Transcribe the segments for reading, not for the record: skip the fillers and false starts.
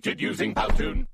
created using Powtoon.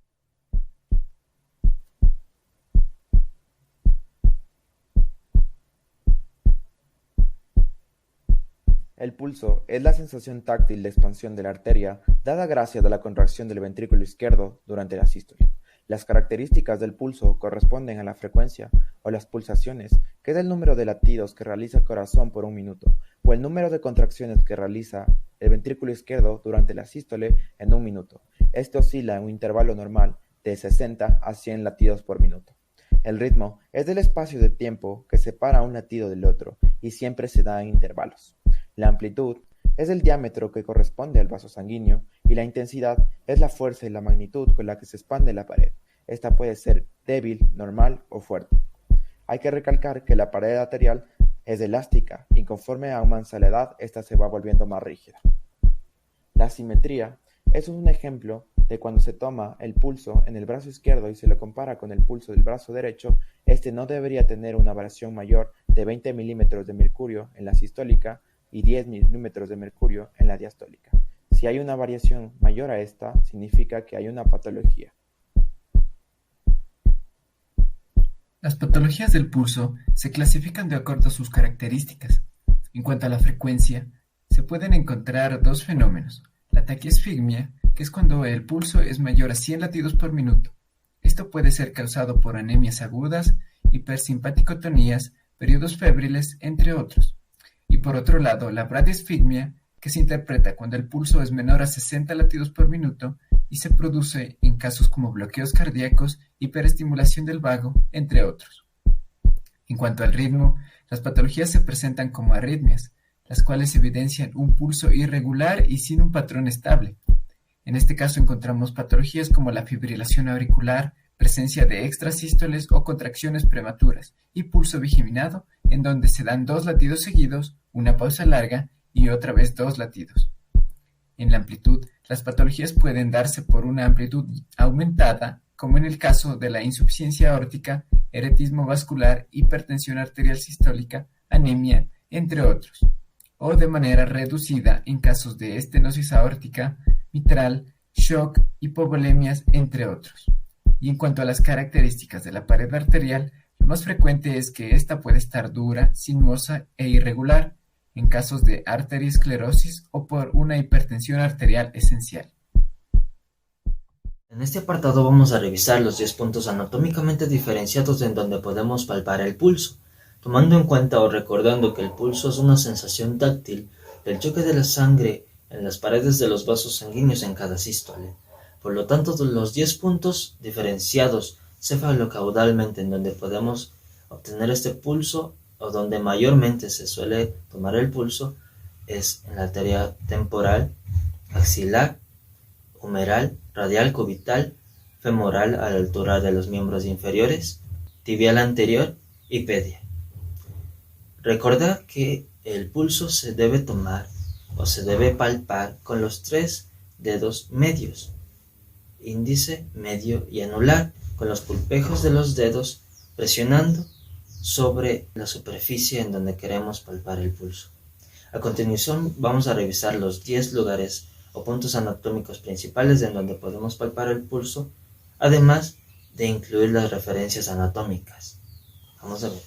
El pulso es la sensación táctil de expansión de la arteria dada gracias a la contracción del ventrículo izquierdo durante la sístole. Las características del pulso corresponden a la frecuencia o las pulsaciones, que es el número de latidos que realiza el corazón por un minuto, o el número de contracciones que realiza el ventrículo izquierdo durante la sístole en un minuto. Este oscila en un intervalo normal de 60 a 100 latidos por minuto. El ritmo es el espacio de tiempo que separa un latido del otro y siempre se da en intervalos. La amplitud es el diámetro que corresponde al vaso sanguíneo y la intensidad es la fuerza y la magnitud con la que se expande la pared. Esta puede ser débil, normal o fuerte. Hay que recalcar que la pared arterial es elástica y conforme avanza la edad, esta se va volviendo más rígida. La simetría es un ejemplo de cuando se toma el pulso en el brazo izquierdo y se lo compara con el pulso del brazo derecho, este no debería tener una variación mayor de 20 milímetros de mercurio en la sistólica y 10 milímetros de mercurio en la diastólica. Si hay una variación mayor a esta, significa que hay una patología. Las patologías del pulso se clasifican de acuerdo a sus características. En cuanto a la frecuencia, se pueden encontrar dos fenómenos: la taquiasfigmia, que es cuando el pulso es mayor a 100 latidos por minuto. Esto puede ser causado por anemias agudas, hipersimpaticotonías, periodos febriles, entre otros. Y por otro lado, la bradisfigmia, que se interpreta cuando el pulso es menor a 60 latidos por minuto y se produce en casos como bloqueos cardíacos, hiperestimulación del vago, entre otros. En cuanto al ritmo, las patologías se presentan como arritmias, las cuales evidencian un pulso irregular y sin un patrón estable. En este caso encontramos patologías como la fibrilación auricular, presencia de extrasístoles o contracciones prematuras, y pulso bigeminado, en donde se dan 2 latidos seguidos, una pausa larga y otra vez 2 latidos. En la amplitud, las patologías pueden darse por una amplitud aumentada, como en el caso de la insuficiencia aórtica, eretismo vascular, hipertensión arterial sistólica, anemia, entre otros, o de manera reducida en casos de estenosis aórtica, mitral, shock, hipovolemias, entre otros. Y en cuanto a las características de la pared arterial, lo más frecuente es que ésta puede estar dura, sinuosa e irregular en casos de arteriosclerosis o por una hipertensión arterial esencial. En este apartado vamos a revisar los 10 puntos anatómicamente diferenciados en donde podemos palpar el pulso, tomando en cuenta o recordando que el pulso es una sensación táctil del choque de la sangre en las paredes de los vasos sanguíneos en cada sístole. Por lo tanto, los 10 puntos diferenciados cefalocaudalmente en donde podemos obtener este pulso o donde mayormente se suele tomar el pulso es en la arteria temporal, axilar, humeral, radial cubital, femoral a la altura de los miembros inferiores, tibial anterior y pedia. Recordad que el pulso se debe tomar o se debe palpar con los 3 dedos medios, índice, medio y anular, con los pulpejos de los dedos presionando sobre la superficie en donde queremos palpar el pulso. A continuación vamos a revisar los 10 lugares o puntos anatómicos principales en donde podemos palpar el pulso, además de incluir las referencias anatómicas. Vamos a ver.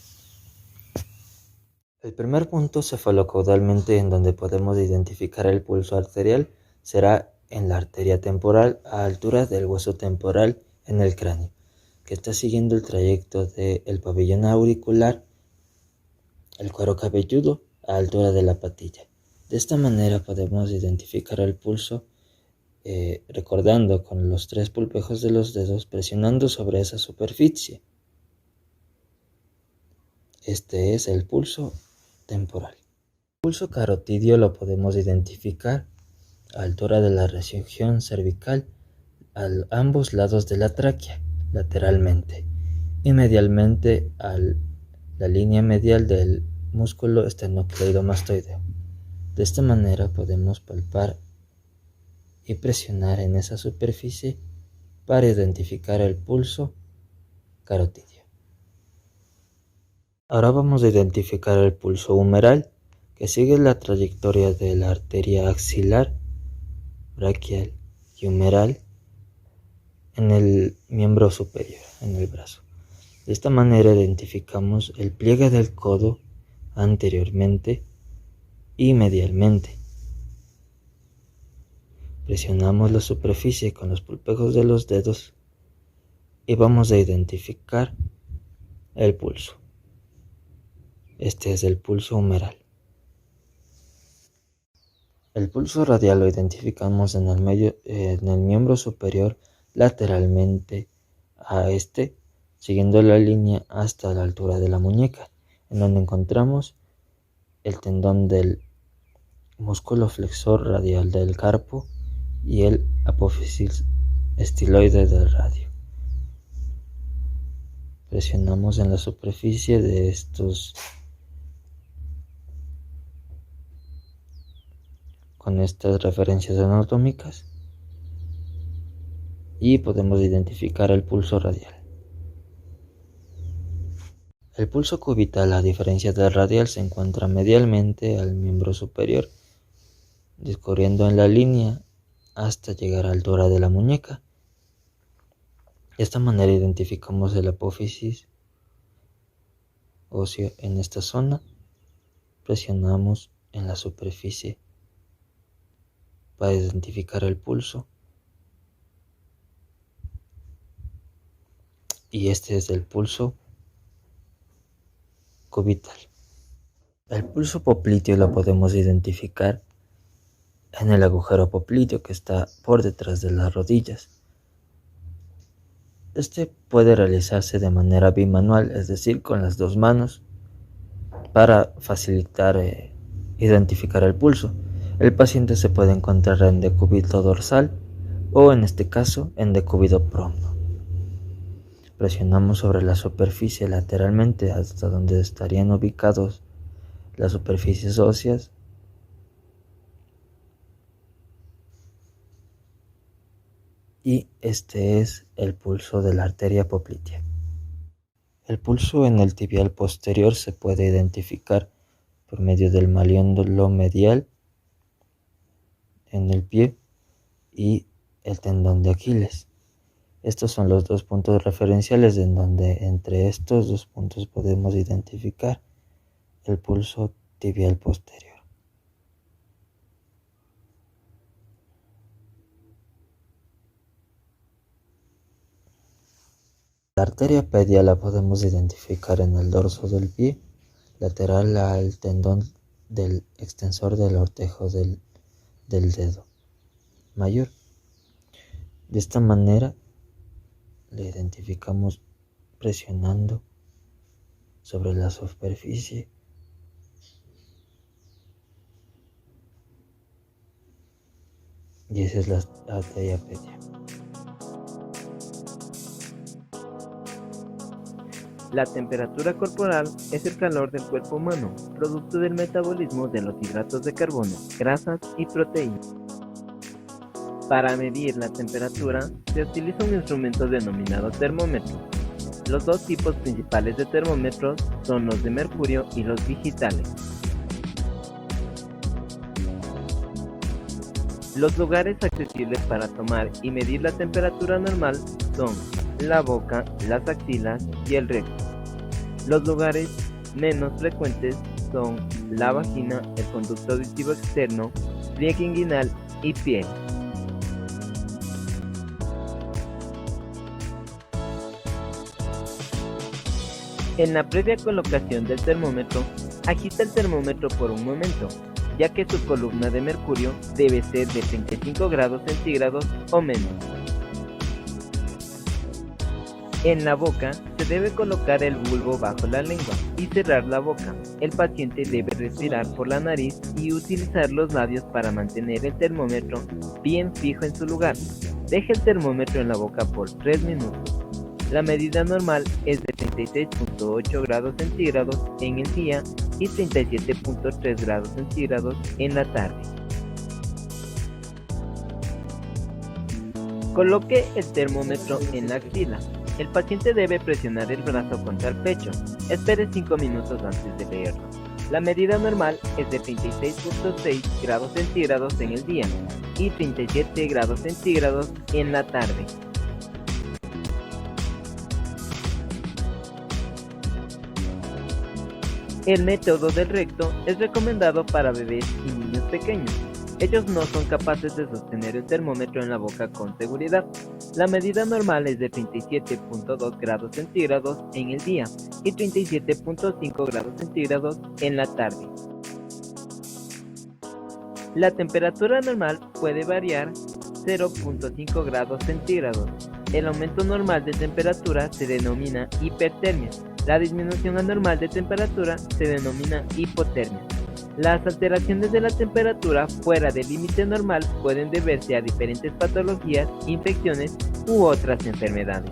El primer punto cefalocaudalmente en donde podemos identificar el pulso arterial será en la arteria temporal a altura del hueso temporal en el cráneo, que está siguiendo el trayecto del pabellón auricular, el cuero cabelludo a altura de la patilla. De esta manera podemos identificar el pulso recordando con los 3 pulpejos de los dedos presionando sobre esa superficie. Este es el pulso temporal. El pulso carotidio lo podemos identificar a altura de la región cervical a ambos lados de la tráquea, lateralmente, y medialmente a la línea medial del músculo esternocleidomastoideo. De esta manera podemos palpar y presionar en esa superficie para identificar el pulso carotidio. Ahora vamos a identificar el pulso humeral, que sigue la trayectoria de la arteria axilar, braquial y humeral en el miembro superior, en el brazo. De esta manera identificamos el pliegue del codo anteriormente y medialmente. Presionamos la superficie con los pulpejos de los dedos y vamos a identificar el pulso. Este es el pulso humeral. El pulso radial lo identificamos en el miembro superior lateralmente a este, siguiendo la línea hasta la altura de la muñeca, en donde encontramos el tendón del músculo flexor radial del carpo y el apófisis estiloide del radio. Presionamos en la superficie de estos con estas referencias anatómicas y podemos identificar el pulso radial. El pulso cubital, a diferencia del radial, se encuentra medialmente al miembro superior, discurriendo en la línea hasta llegar a la altura de la muñeca. De esta manera identificamos el apófisis óseo en esta zona. Presionamos en la superficie para identificar el pulso. Y este es el pulso cubital. El pulso popliteo lo podemos identificar en el agujero popliteo que está por detrás de las rodillas. Este puede realizarse de manera bimanual, es decir, con las dos manos, para facilitar identificar el pulso. El paciente se puede encontrar en decúbito dorsal o, en este caso, en decúbito prono. Presionamos sobre la superficie lateralmente hasta donde estarían ubicados las superficies óseas y este es el pulso de la arteria poplitea. El pulso en el tibial posterior se puede identificar por medio del maleóndolo medial en el pie y el tendón de Aquiles. Estos son los dos puntos referenciales en donde entre estos dos puntos podemos identificar el pulso tibial posterior. La arteria pedia la podemos identificar en el dorso del pie, lateral al tendón del extensor del ortejo del dedo mayor. De esta manera le identificamos presionando sobre la superficie y esa es la arteria pedia. La temperatura corporal es el calor del cuerpo humano, producto del metabolismo de los hidratos de carbono, grasas y proteínas. Para medir la temperatura, se utiliza un instrumento denominado termómetro. Los dos tipos principales de termómetros son los de mercurio y los digitales. Los lugares accesibles para tomar y medir la temperatura normal son la boca, las axilas y el recto. Los lugares menos frecuentes son la vagina, el conducto auditivo externo, pliegue inguinal y piel. En la previa colocación del termómetro, agita el termómetro por un momento, ya que su columna de mercurio debe ser de 35 grados centígrados o menos. En la boca se debe colocar el bulbo bajo la lengua y cerrar la boca. El paciente debe respirar por la nariz y utilizar los labios para mantener el termómetro bien fijo en su lugar. Deje el termómetro en la boca por 3 minutos. La medida normal es de 36.8 grados centígrados en el día y 37.3 grados centígrados en la tarde. Coloque el termómetro en la axila. El paciente debe presionar el brazo contra el pecho. Espere 5 minutos antes de leerlo. La medida normal es de 36.6 grados centígrados en el día y 37 grados centígrados en la tarde. El método del recto es recomendado para bebés y niños pequeños. Ellos no son capaces de sostener el termómetro en la boca con seguridad. La medida normal es de 37.2 grados centígrados en el día y 37.5 grados centígrados en la tarde. La temperatura normal puede variar 0.5 grados centígrados. El aumento normal de temperatura se denomina hipertermia. La disminución anormal de temperatura se denomina hipotermia. Las alteraciones de la temperatura fuera del límite normal pueden deberse a diferentes patologías, infecciones u otras enfermedades.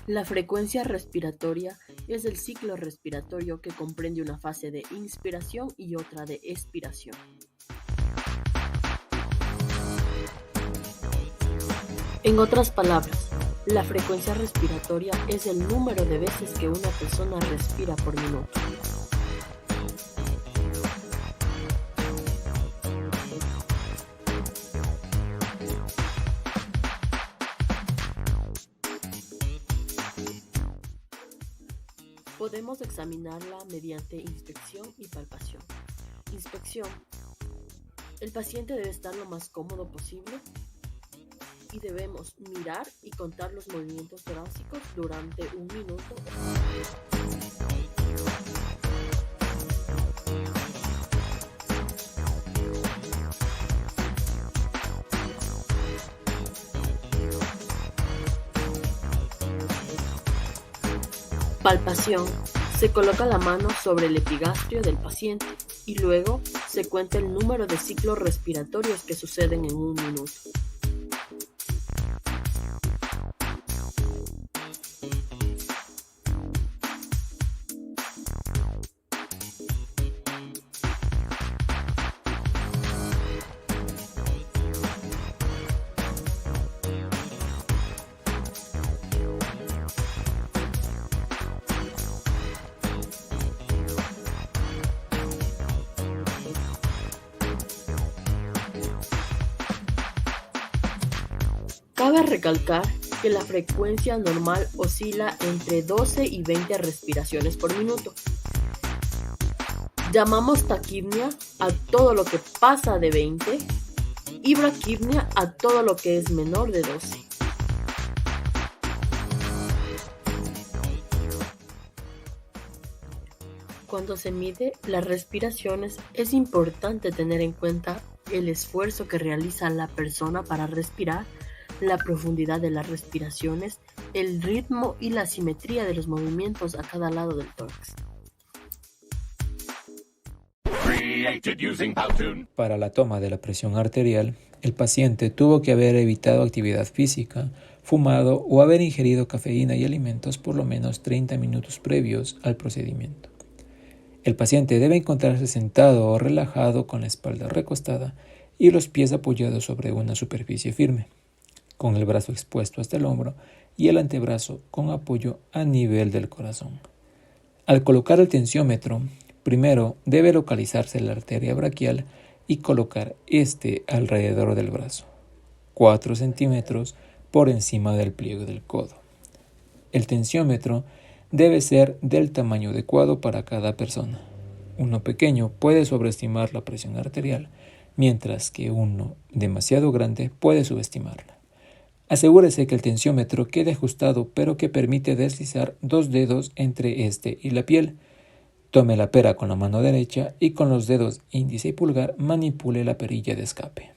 La frecuencia respiratoria es el ciclo respiratorio que comprende una fase de inspiración y otra de expiración. En otras palabras, la frecuencia respiratoria es el número de veces que una persona respira por minuto. Podemos examinarla mediante inspección y palpación. Inspección. El paciente debe estar lo más cómodo posible y debemos mirar y contar los movimientos torácicos durante 1 minuto. Palpación. Se coloca la mano sobre el epigastrio del paciente y luego se cuenta el número de ciclos respiratorios que suceden en 1 minuto. Cabe recalcar que la frecuencia normal oscila entre 12 y 20 respiraciones por minuto. Llamamos taquipnia a todo lo que pasa de 20 y braquipnia a todo lo que es menor de 12. Cuando se mide las respiraciones, es importante tener en cuenta el esfuerzo que realiza la persona para respirar, la profundidad de las respiraciones, el ritmo y la simetría de los movimientos a cada lado del tórax. Para la toma de la presión arterial, el paciente tuvo que haber evitado actividad física, fumado o haber ingerido cafeína y alimentos por lo menos 30 minutos previos al procedimiento. El paciente debe encontrarse sentado o relajado con la espalda recostada y los pies apoyados sobre una superficie firme, con el brazo expuesto hasta el hombro y el antebrazo con apoyo a nivel del corazón. Al colocar el tensiómetro, primero debe localizarse la arteria braquial y colocar este alrededor del brazo, 4 centímetros por encima del pliegue del codo. El tensiómetro debe ser del tamaño adecuado para cada persona. Uno pequeño puede sobreestimar la presión arterial, mientras que uno demasiado grande puede subestimarla. Asegúrese que el tensiómetro quede ajustado, pero que permite deslizar 2 dedos entre este y la piel. Tome la pera con la mano derecha y con los dedos índice y pulgar manipule la perilla de escape.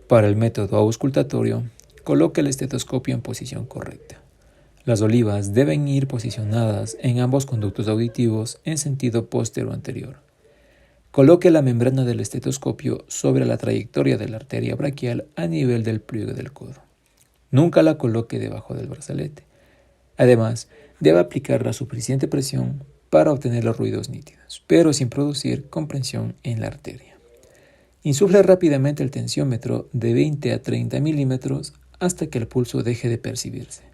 Para el método auscultatorio, coloque el estetoscopio en posición correcta. Las olivas deben ir posicionadas en ambos conductos auditivos en sentido postero-anterior. Coloque la membrana del estetoscopio sobre la trayectoria de la arteria braquial a nivel del pliegue del codo. Nunca la coloque debajo del brazalete. Además, debe aplicar la suficiente presión para obtener los ruidos nítidos, pero sin producir compresión en la arteria. Insufle rápidamente el tensiómetro de 20 a 30 milímetros hasta que el pulso deje de percibirse.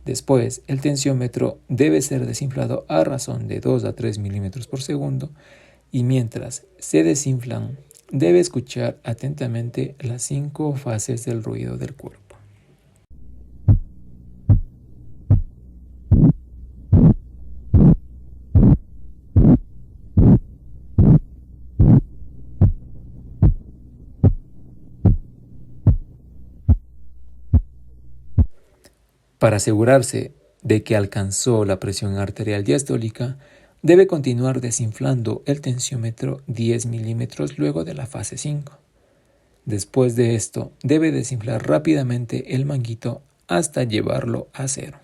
Después, el tensiómetro debe ser desinflado a razón de 2 a 3 milímetros por segundo y mientras se desinflan debe escuchar atentamente las 5 fases del ruido del cuerpo. Para asegurarse de que alcanzó la presión arterial diastólica, debe continuar desinflando el tensiómetro 10 milímetros luego de la fase 5. Después de esto, debe desinflar rápidamente el manguito hasta llevarlo a 0.